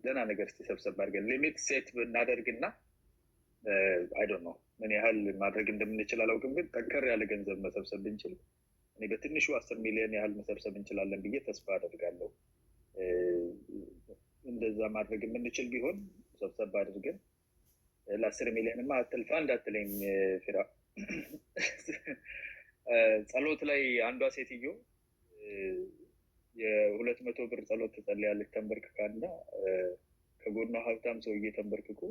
ደህና ነገር ሲሰብሰብ አድርገን ሊሚት ሴት ብናደርግና አይ ዶንት ኖ ምን ያህል ማድረግ እንደምንችል አላውቅም፣ ግን ጠንከር ያለ ገንዘብ መሰብሰብ ብንችል እኔ በትንሹ 10 ሚሊዮን ያህል መሰብሰብ እንችላለን ብዬ ተስፋ አደርጋለሁ። እንደዛ ማድረግ የምንችል ቢሆን ሰብሰብ አድርገን ለ10 ሚሊዮንማ አትልፋ እንዳትለኝ ፊራ። ጸሎት ላይ አንዷ ሴትዮ የ200 ብር ጸሎት ትጸልያለች ተንበርክካና ከጎኗ ሀብታም ሰውዬ ተንበርክኮ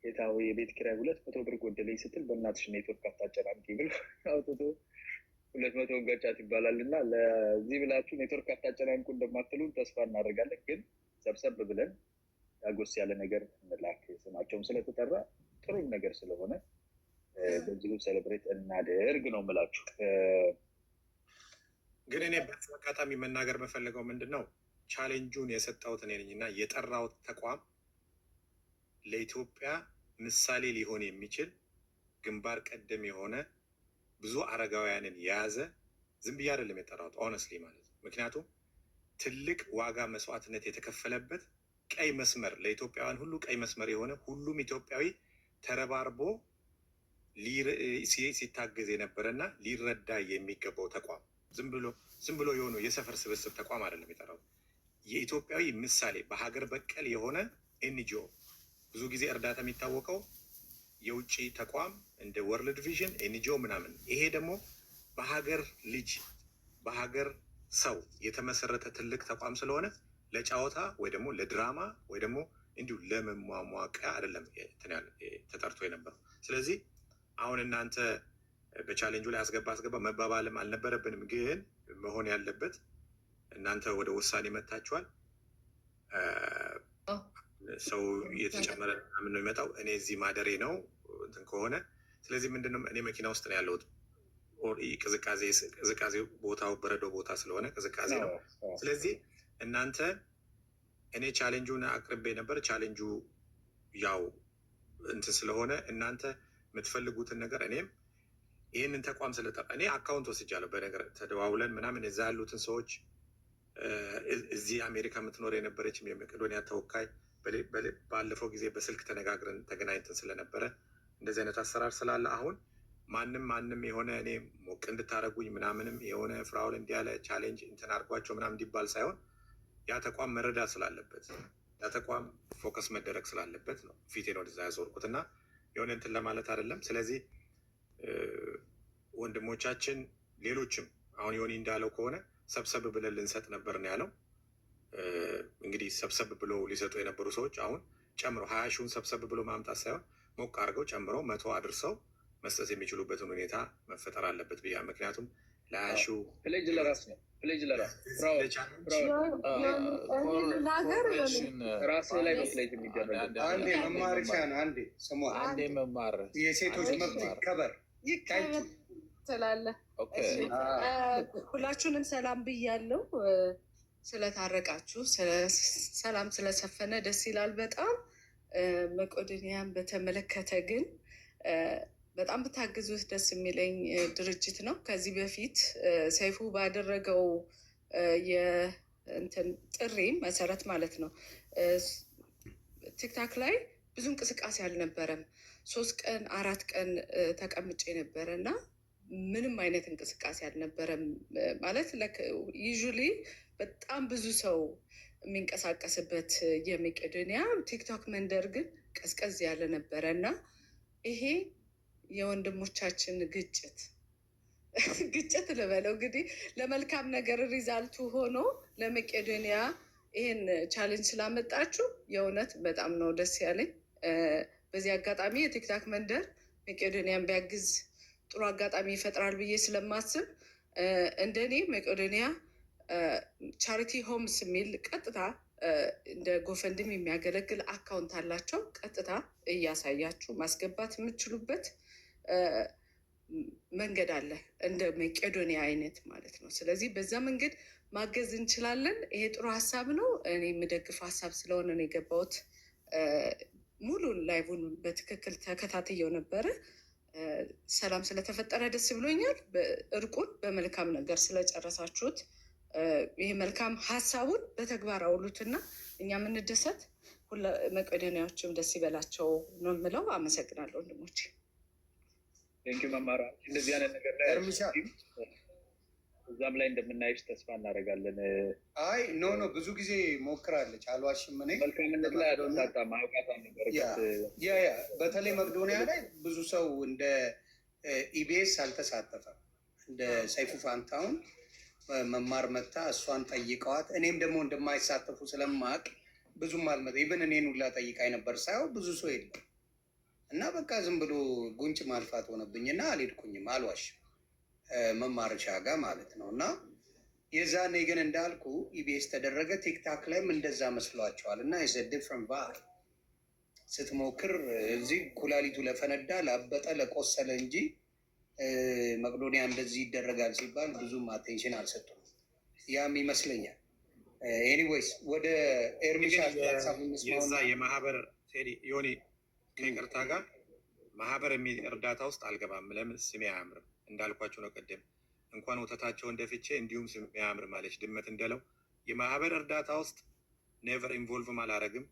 ጌታዊ የቤት ኪራይ 200 ብር ጎደለኝ ስትል በእናትሽ ኔትወርክ አታጨናንቂ ብሎ አውጥቶ 200 ገጫት ይባላል። እና ለዚህ ብላችሁ ኔትወርክ አታጨናንቁ እንደማትሉን ተስፋ እናደርጋለን። ግን ሰብሰብ ብለን ዳጎስ ያለ ነገር እንላክ። ስማቸውም ስለተጠራ ጥሩም ነገር ስለሆነ በዚሁ ሴሌብሬት እናደርግ ነው የምላችሁ። ግን እኔ በዚህ አጋጣሚ መናገር መፈለገው ምንድን ነው፣ ቻሌንጁን የሰጠሁት እኔ ነኝ እና የጠራሁት ተቋም ለኢትዮጵያ ምሳሌ ሊሆን የሚችል ግንባር ቀደም የሆነ ብዙ አረጋውያንን የያዘ ዝም ብዬ አይደለም የጠራሁት፣ ኦነስትሊ ማለት ነው። ምክንያቱም ትልቅ ዋጋ መስዋዕትነት የተከፈለበት ቀይ መስመር ለኢትዮጵያውያን ሁሉ ቀይ መስመር የሆነ ሁሉም ኢትዮጵያዊ ተረባርቦ ሲታገዝ የነበረና ሊረዳ የሚገባው ተቋም ዝም ብሎ የሆነ የሰፈር ስብስብ ተቋም አይደለም የጠራሁት። የኢትዮጵያዊ ምሳሌ በሀገር በቀል የሆነ ኤንጂኦ ብዙ ጊዜ እርዳታ የሚታወቀው የውጭ ተቋም እንደ ወርልድ ቪዥን ኤንጂኦ ምናምን፣ ይሄ ደግሞ በሀገር ልጅ በሀገር ሰው የተመሰረተ ትልቅ ተቋም ስለሆነ ለጫወታ ወይ ደግሞ ለድራማ ወይ ደግሞ እንዲሁ ለመሟሟቂያ አይደለም ተጠርቶ የነበረው። ስለዚህ አሁን እናንተ በቻሌንጁ ላይ አስገባ መባባልም አልነበረብንም። ግን መሆን ያለበት እናንተ ወደ ውሳኔ መጥታችኋል። ሰው እየተጨመረ ምን ነው የሚመጣው? እኔ እዚህ ማደሬ ነው እንትን ከሆነ ስለዚህ ምንድነው እኔ መኪና ውስጥ ነው ያለሁት። ቅዝቃዜ ቦታው በረዶ ቦታ ስለሆነ ቅዝቃዜ ነው። ስለዚህ እናንተ እኔ ቻሌንጁን አቅርቤ ነበር። ቻሌንጁ ያው እንትን ስለሆነ እናንተ የምትፈልጉትን ነገር እኔም ይህንን ተቋም ስለጠራ እኔ አካውንት ወስጃለሁ። በነገር ተደዋውለን ምናምን እዛ ያሉትን ሰዎች እዚህ አሜሪካ የምትኖር የነበረችም የመቄዶንያ ተወካይ ባለፈው ጊዜ በስልክ ተነጋግረን ተገናኝተን ስለነበረ እንደዚህ አይነት አሰራር ስላለ አሁን ማንም የሆነ እኔ ሞቅ እንድታደረጉኝ ምናምንም የሆነ ፍራውል እንዲያለ ቻሌንጅ እንትን አድርጓቸው ምናምን እንዲባል ሳይሆን ያ ተቋም መረዳት ስላለበት ያ ተቋም ፎከስ መደረግ ስላለበት ነው ፊቴን ወደዛ ያዞርኩት እና የሆነ እንትን ለማለት አይደለም። ስለዚህ ወንድሞቻችን ሌሎችም አሁን ዮኒ እንዳለው ከሆነ ሰብሰብ ብለን ልንሰጥ ነበር ነው ያለው። እንግዲህ ሰብሰብ ብሎ ሊሰጡ የነበሩ ሰዎች አሁን ጨምረው 20 ሺውን ሰብሰብ ብሎ ማምጣት ሳይሆን ሞቅ አድርገው ጨምረው 100 አድርሰው መስጠት የሚችሉበትን ሁኔታ መፈጠር አለበት ብያ። ምክንያቱም ለ20 ሺው ፕሌጅ ለራስ ነው። ፕሌጅ ለራስ ራስ ላይ ነው ፕሌጅ የሚደረገው። አንዴ መማር ቻን አንዴ ስሙ አንዴ መማር የሴቶች መብት ይከበር ትላለህ። ሁላችሁንም ሰላም ብያለሁ። ስለታረቃችሁ ሰላም ስለሰፈነ ደስ ይላል በጣም። መቄዶንያን በተመለከተ ግን በጣም ብታግዙት ደስ የሚለኝ ድርጅት ነው። ከዚህ በፊት ሰይፉ ባደረገው የእንትን ጥሪ መሰረት ማለት ነው ቲክታክ ላይ ብዙ እንቅስቃሴ አልነበረም። 3 ቀን 4 ቀን ተቀምጬ ነበረ እና ምንም አይነት እንቅስቃሴ አልነበረም። ማለት ዩዥሊ በጣም ብዙ ሰው የሚንቀሳቀስበት የመቄዶንያ ቲክቶክ መንደር ግን ቀዝቀዝ ያለ ነበረ እና ይሄ የወንድሞቻችን ግጭት ልበለው እንግዲህ ለመልካም ነገር ሪዛልቱ ሆኖ ለመቄዶንያ ይህን ቻሌንጅ ስላመጣችሁ የእውነት በጣም ነው ደስ ያለኝ። በዚህ አጋጣሚ የቲክታክ መንደር መቄዶንያን ቢያግዝ ጥሩ አጋጣሚ ይፈጥራል ብዬ ስለማስብ እንደኔ መቄዶንያ ቻሪቲ ሆምስ የሚል ቀጥታ እንደ ጎፈንድም የሚያገለግል አካውንት አላቸው። ቀጥታ እያሳያችሁ ማስገባት የምችሉበት መንገድ አለ፣ እንደ መቄዶንያ አይነት ማለት ነው። ስለዚህ በዛ መንገድ ማገዝ እንችላለን። ይሄ ጥሩ ሀሳብ ነው። እኔ የምደግፈው ሀሳብ ስለሆነ ነው የገባሁት። ሙሉ ላይቡን በትክክል ተከታትየው ነበረ። ሰላም ስለተፈጠረ ደስ ብሎኛል። እርቁን በመልካም ነገር ስለጨረሳችሁት ይሄ መልካም ሀሳቡን በተግባር አውሉትና እኛ የምንደሰት መቄዶንያዎችም ደስ ይበላቸው ነው የምለው። አመሰግናለሁ ወንድሞቼ። ቴንኪው መማራ። እንደዚህ አይነት ነገር ላይ እዛም ላይ እንደምናይሽ ተስፋ እናደርጋለን። አይ ኖ ብዙ ጊዜ ሞክራለች፣ አልዋሽም። እኔ መልካምነት ላይ አዶንታጣ ማውቃት ነበር። በተለይ መቄዶንያ ላይ ብዙ ሰው እንደ ኢቢኤስ አልተሳተፈም። እንደ ሰይፉ ፋንታሁን መማር መታ እሷን ጠይቀዋት፣ እኔም ደግሞ እንደማይሳተፉ ስለማቅ ብዙም አልመጣ። ኢቨን እኔን ሁላ ጠይቃኝ ነበር ሳይሆን ብዙ ሰው የለም እና በቃ ዝም ብሎ ጉንጭ ማልፋት ሆነብኝና አልሄድኩኝም፣ አልዋሽም። መማርሻ ጋር ማለት ነው። እና የዛኔ ግን እንዳልኩ ኢቢኤስ ተደረገ። ቲክታክ ላይም እንደዛ መስሏቸዋል። እና የዘ ዲፍረንት ባህል ስትሞክር እዚህ ኩላሊቱ ለፈነዳ ላበጠ ለቆሰለ እንጂ መቄዶንያ እንደዚህ ይደረጋል ሲባል ብዙም አቴንሽን አልሰጡም። ያም ይመስለኛል። ኤኒዌይስ ወደ ኤርሚሻ የዛ የማህበር ቴዲ ዮኒ ከይቅርታ ጋር ማህበር የሚል እርዳታ ውስጥ አልገባም። ለምን ስሜ አያምርም እንዳልኳቸው ነው። ቅድም እንኳን ወተታቸው እንደፍቼ እንዲሁም ስሜ አያምር ማለች ድመት እንደለው የማህበር እርዳታ ውስጥ ኔቨር ኢንቮልቭም አላረግም።